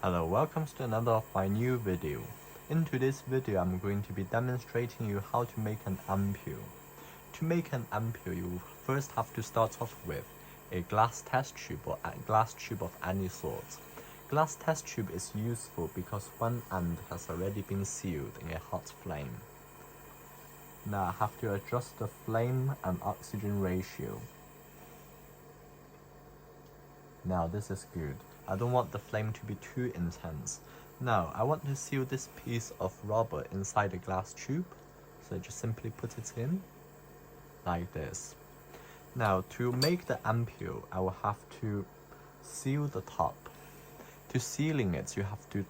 Hello, welcome to another of my new video. In today's video, I'm going to be demonstrating you how to make an ampoule. To make an ampoule, you first have to start off with a glass test tube or a glass tube of any sort. Glass test tube is useful because one end has already been sealed in a hot flame. Now I have to adjust the flame and oxygen ratio. Now this is good. I don't want the flame to be too intense. Now I want to seal this piece of rubber inside the glass tube. So just simply put it in like this. Now to make the ampoule, I will have to seal the top. To sealing it, you have to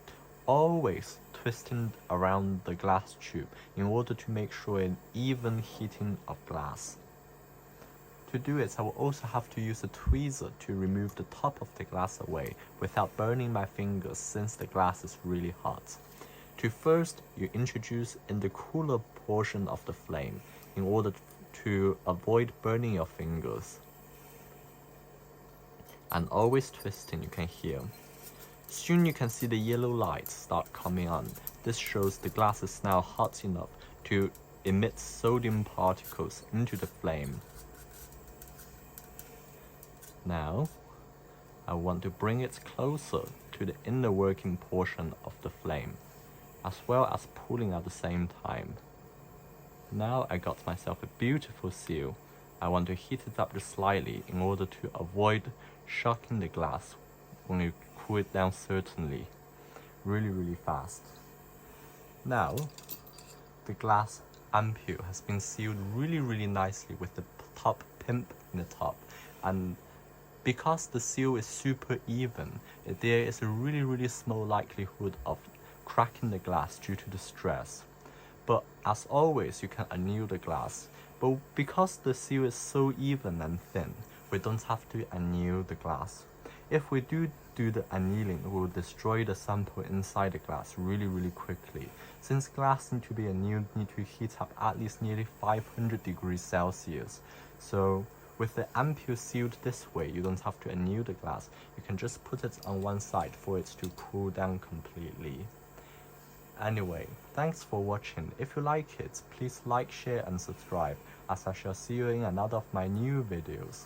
always twisting around the glass tube in order to make sure an even heating of glass. To do it, I will also have to use a tweezer to remove the top of the glass away without burning my fingers since the glass is really hot. To first, you introduce in the cooler portion of the flame in order to avoid burning your fingers. And always twisting, you can hear. Soon you can see the yellow light start coming on. This shows the glass is now hot enough to emit sodium particles into the flame. Now, I want to bring it closer to the inner working portion of the flame, as well as pulling at the same time. Now I got myself a beautiful seal. I want to heat it up just slightly in order to avoid shocking the glass when you cool it down certainly, really fast. Now, the glass ampoule has been sealed really nicely with the top pimp in the top, and because the seal is super even, there is a really small likelihood of cracking the glass due to the stress. But as always, you can anneal the glass. But because the seal is so even and thin, we don't have to anneal the glass. If we do the annealing, we will destroy the sample inside the glass really quickly. Since glass need to be annealed, need to heat up at least nearly 500 degrees Celsius. So with the ampoule sealed this way, you don't have to anneal the glass. You can just put it on one side for it to cool down completely. Anyway, thanks for watching. If you like it, please like, share and subscribe, as I shall see you in another of my new videos.